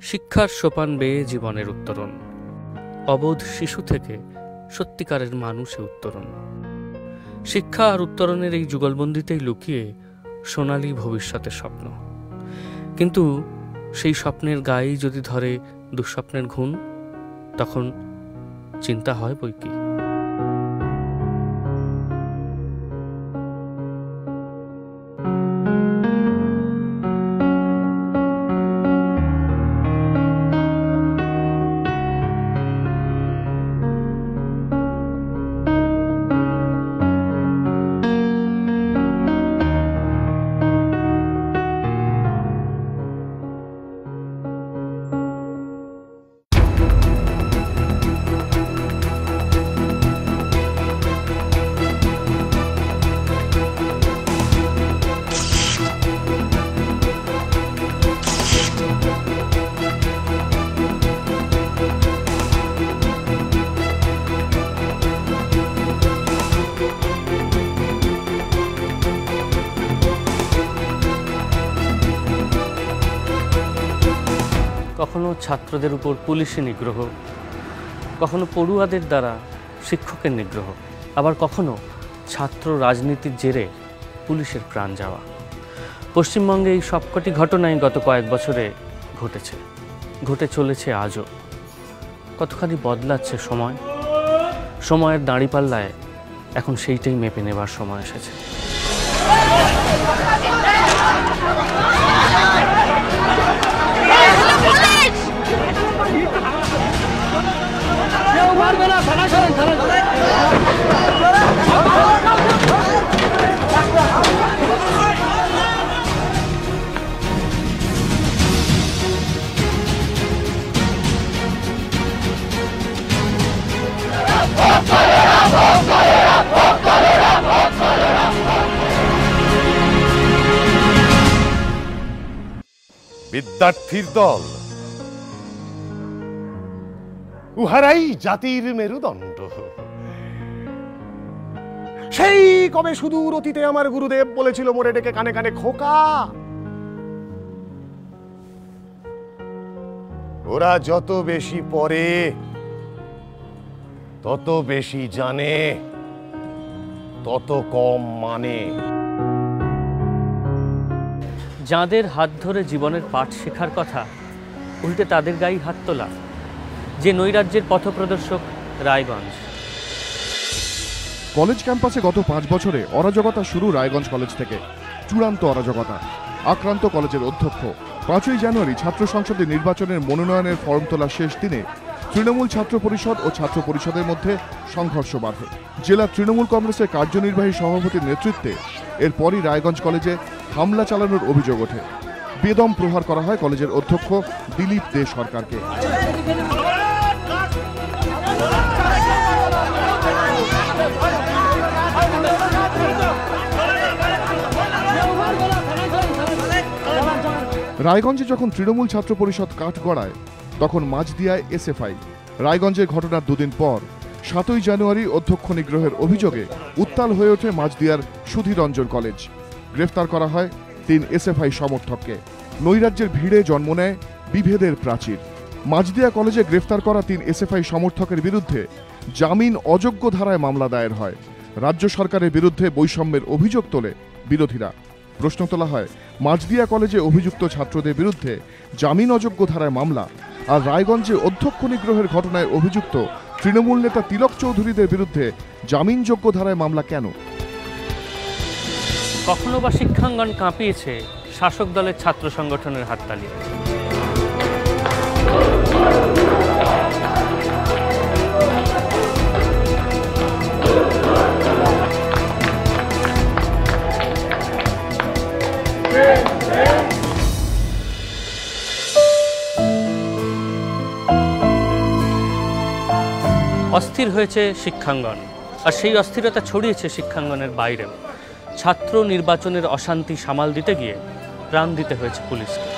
শিক্ষার সোপান বেয়ে জীবনের উত্তরণ, অবোধ শিশু থেকে সত্যিকারের মানুষে উত্তরণ। শিক্ষা আর উত্তরণের এই যুগলবন্দিতেই লুকিয়ে সোনালী ভবিষ্যতের স্বপ্ন। কিন্তু সেই স্বপ্নের গায়েই যদি ধরে দুঃস্বপ্নের ঘুণ, তখন চিন্তা হয় বই কি। কখনো ছাত্রদের উপর পুলিশি নিগ্রহ, কখনো পড়ুয়াদের দ্বারা শিক্ষকের নিগ্রহ, আবার কখনো ছাত্র রাজনীতির জেরে পুলিশের প্রাণ যাওয়া। পশ্চিমবঙ্গে এই সবকটি ঘটনাই গত কয়েক বছরে ঘটে চলেছে আজও। কতখানি বদলাচ্ছে সময়, সময়ের দাঁড়িপাল্লায় এখন সেইটাই মেপে নেবার সময় এসেছে। বিদ্যার্থীর দল, উহারাই জাতির মেরুদণ্ড। সেই কবে সুদূর অতীতে আমার গুরুদেব বলেছিল মোরে ডেকে কানে কানে, খোকা, ওরা যত বেশি পড়ে তত বেশি জানে, তত কম মানে। যাদের হাত ধরে জীবনের পাঠ শেখার কথা, উল্টে তাদের গায়ে হাত তোলা, যে নৈরাজ্যের পথপ্রদর্শক রায়গঞ্জ। কলেজ ক্যাম্পাসে গত 5 বছরে অরাজকতা শুরু রায়গঞ্জ কলেজ থেকে। চূড়ান্ত অরাজকতা। আক্রান্ত কলেজের অধ্যক্ষ। 5ই জানুয়ারি ছাত্র সংসদে নির্বাচনের মনোনয়নের ফর্ম তোলা শেষ দিনে তৃণমূল ছাত্র পরিষদ ও ছাত্র পরিষদের মধ্যে সংঘর্ষ বাধে। জেলা তৃণমূল কংগ্রেসের কার্যনির্বাহী সভাপতির নেতৃত্বে এরপরই রায়গঞ্জ কলেজে হামলা চালানোর অভিযোগ ওঠে। বেদম প্রহার করা হয় কলেজের অধ্যক্ষ দিলীপ দে সরকারকে। রায়গঞ্জে যখন তৃণমূল ছাত্র পরিষদ কাঠ গড়ায়, তখন মাঝদিয়ায় এসএফআই। রায়গঞ্জের ঘটনার দুদিন পর 7ই জানুয়ারি অধ্যক্ষ নিগ্রহের অভিযোগে উত্তাল হয়ে ওঠে মাঝদিয়ার সুধীরঞ্জন কলেজ। গ্রেফতার করা হয় 3 এসএফআই সমর্থককে। নৈরাজ্যের ভিড়ে জন্ম নেয় বিভেদের প্রাচীর। মাঝদিয়া কলেজে গ্রেফতার করা 3 এসএফআই সমর্থকের বিরুদ্ধে জামিন অযোগ্য ধারায় মামলা দায়ের হয়। রাজ্য সরকারের বিরুদ্ধে বৈষম্যের অভিযোগ তোলে বিরোধীরা। প্রশ্ন তোলা হয়, মাঝদিয়া কলেজে অভিযুক্ত ছাত্রদের বিরুদ্ধে জামিন অযোগ্য ধারায় মামলা, আর রায়গঞ্জে অধ্যক্ষ নিগ্রহের ঘটনায় অভিযুক্ত তৃণমূল নেতা তিলক চৌধুরীদের বিরুদ্ধে জামিনযোগ্য ধারায় মামলা কেন? কখনো বা শিক্ষাঙ্গন কাঁপিয়েছে শাসক দলের ছাত্র সংগঠনের হাততালি। অস্থির হয়েছে শিক্ষাঙ্গন, আর সেই অস্থিরতা ছড়িয়েছে শিক্ষাঙ্গনের বাইরেও। ছাত্র নির্বাচনের অশান্তি সামাল দিতে গিয়ে প্রাণ দিতে হয়েছে পুলিশকে।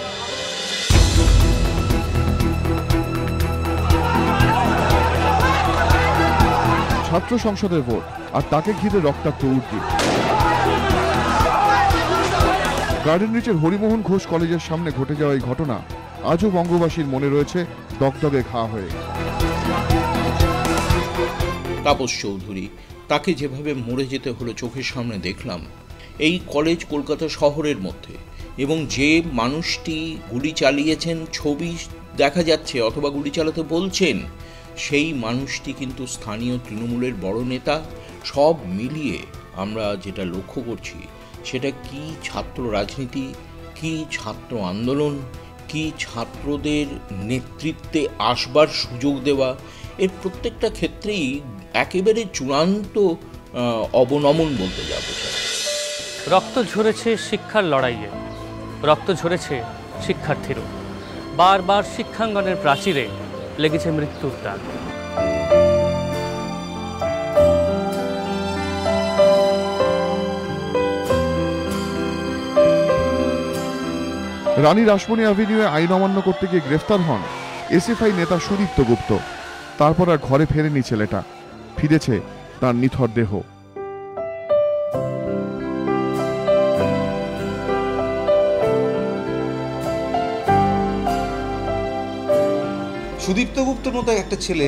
ছাত্র সংসদের ভোট, আর তাকে ঘিরে রক্তাক্ত উর্দি। গার্ডেন রিচের হরিমোহন ঘোষ কলেজের সামনে ঘটে যাওয়া এই ঘটনা আজও বঙ্গবাসীর মনে রয়েছে দগদগে ঘা হয়ে। তাপস চৌধুরী, তাকে যেভাবে মরে যেতে হলো চোখের সামনে দেখলাম। এই কলেজ কলকাতা শহরের মধ্যে, এবং যে মানুষটি গুলি চালিয়েছেন ছবি দেখা যাচ্ছে অথবা গুলি চালাতে বলছেন, সেই মানুষটি কিন্তু স্থানীয় তৃণমূলের বড় নেতা। সব মিলিয়ে আমরা যেটা লক্ষ্য করছি সেটা কি ছাত্র রাজনীতি, কি ছাত্র আন্দোলন, কি ছাত্রদের নেতৃত্বে আসবার সুযোগ দেওয়া, এর প্রত্যেকটা ক্ষেত্রেই একেবারে চূড়ান্ত অবনমন বলতে যাবো। রক্ত ঝরেছে শিক্ষার লড়াইয়ে, রক্ত ঝরেছে শিক্ষার্থীরও। বারবার শিক্ষাঙ্গনের প্রাচীরে লেগেছে মৃত্যুর দাগ। রানী রাসমণি অ্যাভিনিউয়ে আইন অমান্য করতে গিয়ে গ্রেফতার হন এসএফআই নেতা সুদীপ্ত গুপ্ত। তারপর আর ঘরে ফেরেনি ছেলেটা, ফিরেছে তার নিথর দেহ। সুদীপ্ত গুপ্তর মতো একটা ছেলে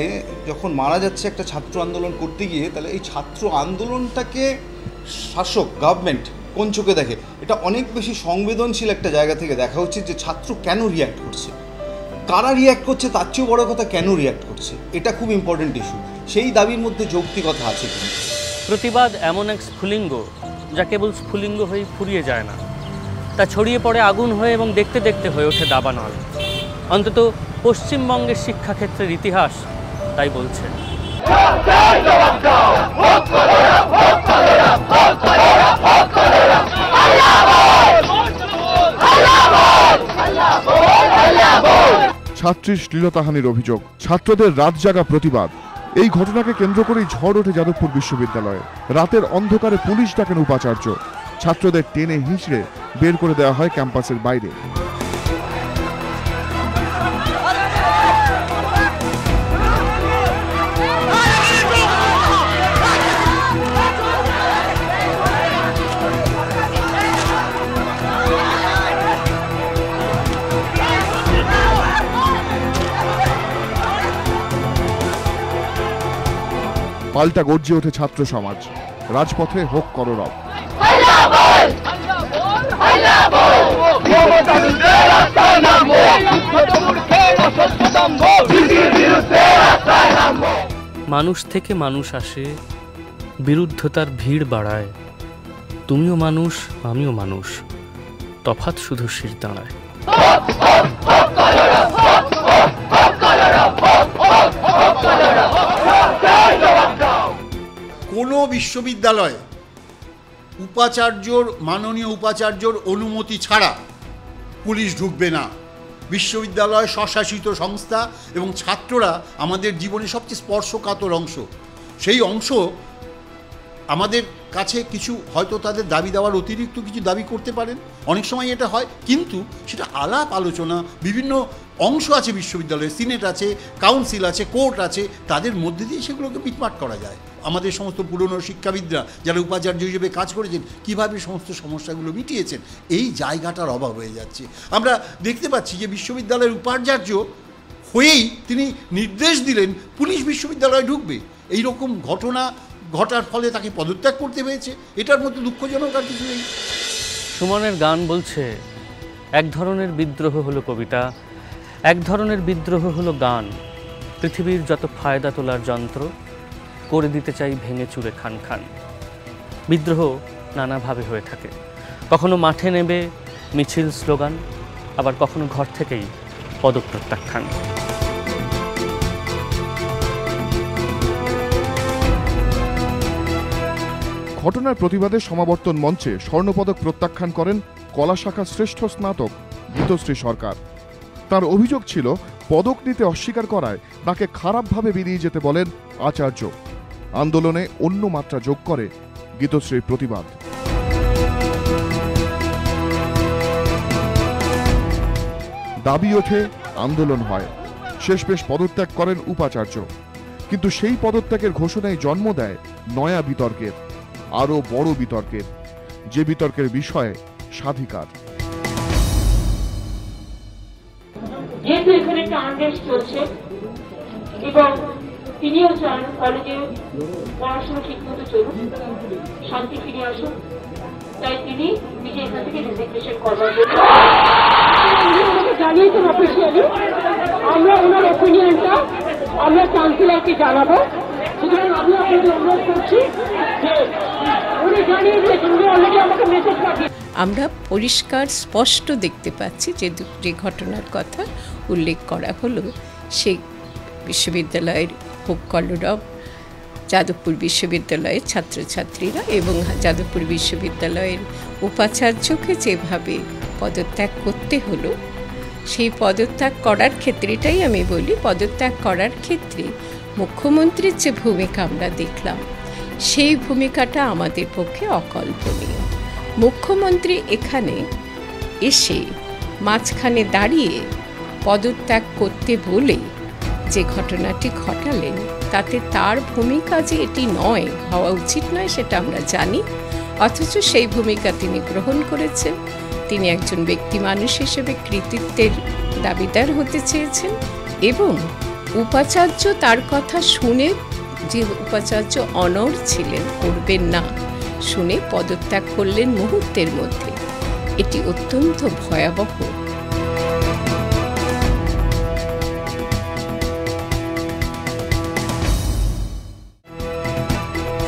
যখন মারা যাচ্ছে একটা ছাত্র আন্দোলন করতে গিয়ে, তাহলে এই ছাত্র আন্দোলনটাকে শাসক গভর্নমেন্ট কোন চোখে দেখে? এটা অনেক বেশি সংবেদনশীল একটা জায়গা থেকে দেখা উচিত যে ছাত্র কেন রিয়্যাক্ট করছে, কারা রিয়্যাক্ট করছে, তার চেয়েও বড় কথা কেন রিয়্যাক্ট করছে। এটা খুব ইম্পর্টেন্ট ইস্যু। সেই দাবির মধ্যে যৌক্তিকতা আছে। প্রতিবাদ এমন এক স্ফুলিঙ্গ যা কেবল স্ফুলিঙ্গ হয়ে ফুরিয়ে যায় না, তা ছড়িয়ে পড়ে আগুন হয়ে এবং দেখতে দেখতে হয়ে ওঠে দাবানল। অন্তত পশ্চিমবঙ্গের শিক্ষাক্ষেত্রের ইতিহাস তাই বলছে। ছাত্রীর শ্লীলতাহানির অভিযোগ, ছাত্রদের রাত জাগা প্রতিবাদ। এই ঘটনাকে কেন্দ্র করেই ঝড় ওঠে যাদবপুর বিশ্ববিদ্যালয়ে। রাতের অন্ধকারে পুলিশ ডাকেন উপাচার্য, ছাত্রদের টেনে হিঁচড়ে বের করে দেওয়া হয় ক্যাম্পাসের বাইরে। পাল্টা গর্জে ওঠে ছাত্র সমাজ, রাজপথে হোক কররব। মানুষ থেকে মানুষ আসে, বিরুদ্ধতার ভিড় বাড়ায়। তুমিও মানুষ, আমিও মানুষ, তফাৎ শুধু শির দাঁড়ায়। কোনো বিশ্ববিদ্যালয়ে মাননীয় উপাচার্যর অনুমতি ছাড়া পুলিশ ঢুকবে না। বিশ্ববিদ্যালয় স্বশাসিত সংস্থা এবং ছাত্ররা আমাদের জীবনের সবচেয়ে স্পর্শকাতর অংশ। সেই অংশ আমাদের কাছে কিছু হয়তো তাদের দাবি দেওয়ার অতিরিক্ত কিছু দাবি করতে পারেন, অনেক সময় এটা হয়, কিন্তু সেটা আলাপ আলোচনা, বিভিন্ন অংশ আছে বিশ্ববিদ্যালয়ে, সিনেট আছে, কাউন্সিল আছে, কোর্ট আছে, তাদের মধ্যে দিয়ে সেগুলোকে মিটমাট করা যায়। আমাদের সমস্ত পুরনো শিক্ষাবিদরা যারা উপাচার্য হিসেবে কাজ করেছেন কীভাবে সমস্ত সমস্যাগুলো মিটিয়েছেন, এই জায়গাটার অভাব হয়ে যাচ্ছে। আমরা দেখতে পাচ্ছি যে বিশ্ববিদ্যালয়ের উপাচার্য হয়েই তিনি নির্দেশ দিলেন পুলিশ বিশ্ববিদ্যালয়ে ঢুকবে। এই রকম ঘটনা ঘটার ফলে তাকে পদত্যাগ করতে হয়েছে। এটার মধ্যে দুঃখজনক আর কিছু নেই। সুমনের গান বলছে, এক ধরনের বিদ্রোহ হলো কবিতা, এক ধরনের বিদ্রোহ হলো গান। পৃথিবীর যত ফায়দা তোলার যন্ত্র করে দিতে চাই ভেঙে চুরে খান খান। বিদ্রোহ নানাভাবে হয়ে থাকে, কখনো মাঠে নেবে মিছিল স্লোগান, আবার কখনো ঘর থেকেই পদপ্রত্যাখ্যান। ঘটনার প্রতিবাদে সমাবর্তন মঞ্চে স্বর্ণপদক প্রত্যাখ্যান করেন কলা শাখার শ্রেষ্ঠ স্নাতক গীতশ্রী সরকার। তার অভিযোগ ছিল পদক নিতে অস্বীকার করায় তাকে খারাপভাবে বেরিয়ে যেতে বলেন আচার্য। আন্দোলনে অন্য মাত্রা যোগ করে গীতশ্রীর প্রতিবাদ। দাবি ওঠে, আন্দোলন হয়, শেষমেশ পদত্যাগ করেন উপাচার্য। কিন্তু সেই পদত্যাগের ঘোষণায় জন্ম দেয় নয়া বিতর্কের, আরো বড় বিতর্কের, যে বিতর্কের বিষয় স্বাধিকার। যেহেতু এখানে একটা আনরেস্ট চলছে এবং তিনিও চান কলেজে পড়াশোনা ঠিক মতো চলুক, শান্তি ফিরে আসুক, তাই তিনি নিজে এখান থেকে রেজিগনেশন করবার জন্য আমাকে জানিয়েছেন অফিসিয়ালি। আমরা ওনার ওপিনিয়নটা আমরা চ্যান্সেলরকে জানাবো। সুতরাং আমি আপনাদের অনুরোধ করছি যে উনি জানিয়ে দিয়েছেন, উনি অলরেডি আমাকে মেসেজ পাঠিয়ে। আমরা পরিষ্কার স্পষ্ট দেখতে পাচ্ছি যে ঘটনার কথা উল্লেখ করা হলো, সেই বিশ্ববিদ্যালয়ের হোক কলরব, যাদবপুর বিশ্ববিদ্যালয়ের ছাত্রছাত্রীরা এবং যাদবপুর বিশ্ববিদ্যালয়ের উপাচার্যকে যেভাবে পদত্যাগ করতে হলো, সেই পদত্যাগ করার ক্ষেত্রেটাই আমি বলি, পদত্যাগ করার ক্ষেত্রে মুখ্যমন্ত্রীর যে ভূমিকা আমরা দেখলাম, সেই ভূমিকাটা আমাদের পক্ষে অকল্পনীয়। মুখ্যমন্ত্রী এখানে এসে মাঝখানে দাঁড়িয়ে পদত্যাগ করতে বলে যে ঘটনাটি ঘটালেন, তাতে তার ভূমিকা যে এটি নয়, হওয়া উচিত নয়, সেটা আমরা জানি। অথচ সেই ভূমিকা তিনি গ্রহণ করেছেন। তিনি একজন ব্যক্তি মানুষ হিসেবে কৃতিত্বের দাবিদার হতে চেয়েছেন এবং উপাচার্য তার কথা শুনে, যে উপাচার্য অনড় ছিলেন, করবেন না, শুনে পদত্যাগ করলেন মুহূর্তের মধ্যে। এটি অত্যন্ত ভয়াবহ।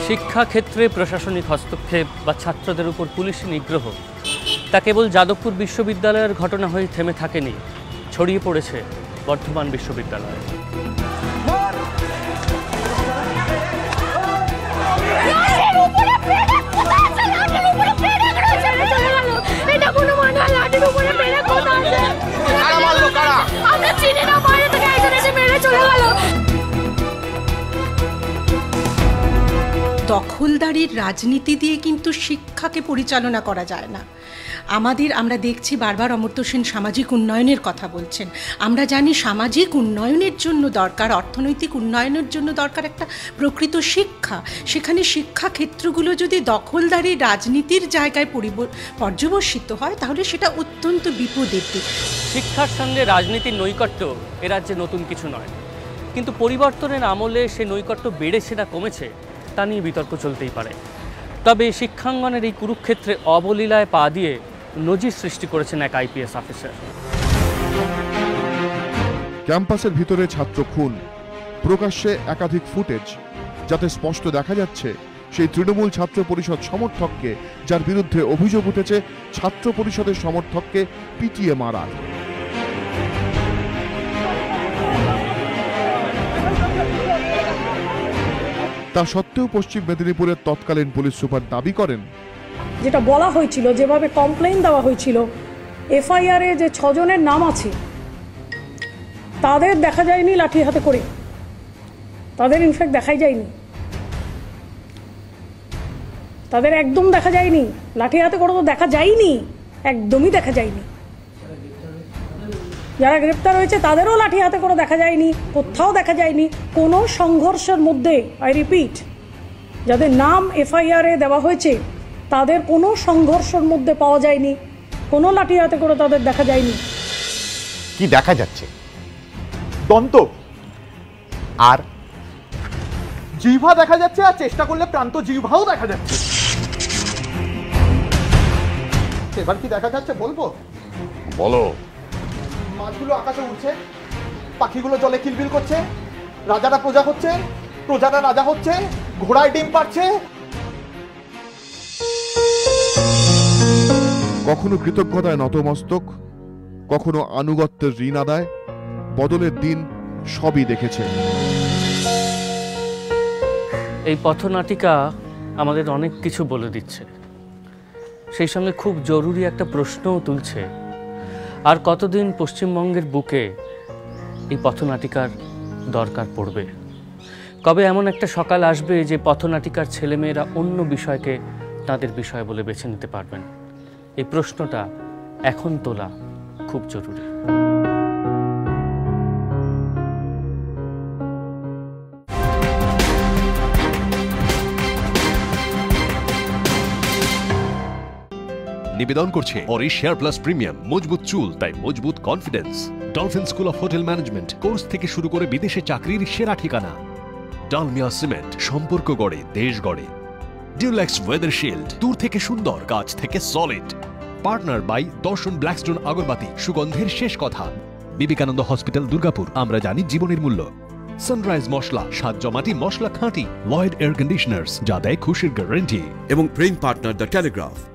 শিক্ষাক্ষেত্রে প্রশাসনিক হস্তক্ষেপ বা ছাত্রদের উপর পুলিশি নিগ্রহ তা কেবল যাদবপুর বিশ্ববিদ্যালয়ের ঘটনা হয়ে থেমে থাকেনি, ছড়িয়ে পড়েছে বর্ধমান বিশ্ববিদ্যালয়ে। দখলদারির রাজনীতি দিয়ে কিন্তু শিক্ষাকে পরিচালনা করা যায় না। আমরা দেখছি বারবার অমর্ত্য সেন সামাজিক উন্নয়নের কথা বলছেন। আমরা জানি সামাজিক উন্নয়নের জন্য দরকার, অর্থনৈতিক উন্নয়নের জন্য দরকার একটা প্রকৃত শিক্ষা। সেখানে শিক্ষা ক্ষেত্রগুলো যদি দখলদারির রাজনীতির জায়গায় পর্যবসিত হয়, তাহলে সেটা অত্যন্ত বিপদের দিক। শিক্ষার সঙ্গে রাজনীতির নৈকট্য এ রাজ্যে নতুন কিছু নয়, কিন্তু পরিবর্তনের আমলে সে নৈকট্য বেড়েছে না কমেছে তা নিয়ে বিতর্ক চলতেই পারে। তবে শিক্ষাঙ্গনের এই কুরুক্ষেত্রে অবলীলায় পা দিয়ে নজির সৃষ্টি করেছেন এক আইপিএস অফিসার। ক্যাম্পাসের ভিতরে ছাত্র খুন, প্রকাশ্যে একাধিক ফুটেজ, যাতে স্পষ্ট দেখা যাচ্ছে সেই তৃণমূল ছাত্র পরিষদ সমর্থককে, যার বিরুদ্ধে অভিযোগ উঠেছে ছাত্র পরিষদের সমর্থককে পিটিয়ে মারার। তা সত্ত্বেও পশ্চিম মেদিনীপুরের তৎকালীন পুলিশ সুপার দাবি করেন, যেটা বলা হয়েছিল, যেভাবে কমপ্লেইন দেওয়া হয়েছিল, এফআইআরে যে 6 জনের নাম আছে তাদের দেখা যায়নি লাঠি হাতে করে, তাদের ইনফ্যাক্ট দেখাই যায়নি, তাদের একদম দেখা যায়নি, লাঠি হাতে করে তো দেখা যায়নি, একদমই দেখা যায়নি। যারা গ্রেপ্তার হয়েছে তাদেরও লাঠি হাতে করে দেখা যায়নি, কোথাও দেখা যায়নি। কোনো সংঘর্ষের মধ্যে, আই রিপিট, যাদের নাম এফআইআরে দেওয়া হয়েছে তাদের কোনো সংঘর্ষের মধ্যে পাওয়া যায়নি, কোনো লাঠি হাতে করে তাদের দেখা যায়নি। কি দেখা যাচ্ছে? দন্ত আর জিহ্বা দেখা যাচ্ছে, আর চেষ্টা করলে প্রান্ত জিহ্বাও দেখা যাচ্ছে। এবার কি দেখা যাচ্ছে বলবো? বলো। মাছগুলো আকাশে উঠছে, পাখিগুলো জলে কিলবিল করছে, রাজারা প্রজা হচ্ছে, প্রজারা রাজা হচ্ছে, ঘোড়ায় ডিম পাচ্ছে। কখনো কৃতজ্ঞতায় নতমস্তক, কখনো আনুগত্যের ঋণ আদায়, বদলের দিন সবই দেখেছে। এই পথনাটিকা আমাদের অনেক কিছু বলে দিচ্ছে, সেই সঙ্গে খুব জরুরি একটা প্রশ্নও তুলছে। আর কতদিন পশ্চিমবঙ্গের বুকে এই পথনাটিকার দরকার পড়বে? কবে এমন একটা সকাল আসবে যে পথনাটিকার ছেলেমেয়েরা অন্য বিষয়কে তাদের বিষয় বলে বেছে নিতে পারবেন? এই প্রশ্নটা এখন তোলা খুব জরুরি। নিবেদন করছে অরিশ হেয়ার প্লাস প্রিমিয়াম, মজবুত চুল তাই মজবুত confidence. Dolphin school of hotel management course থেকে শুরু করে বিদেশে চাকরির সেরা ঠিকানা। ডালমিয়া সিমেন্ট, সম্পর্ক গড়ে দেশ গড়ে। ডিউলেক্স ওয়েদার শিল্ড, দূর থেকে সুন্দর, কাছ থেকে সলিড। পার্টনার বাই দর্শন ব্ল্যাকস্টোন আগরবাতি, সুগন্ধের শেষ কথা। বিবেকানন্দ হসপিটাল, দুর্গাপুর, আমরা জানি জীবনের মূল্য। সানরাইজ মশলা, স্বাদ জমাটি মশলা খাঁটি। লয়েড এয়ার কন্ডিশনার্স, যা দেয় খুশির গ্যারান্টি। এবং প্রেম পার্টনার দ্য টেলিগ্রাফ।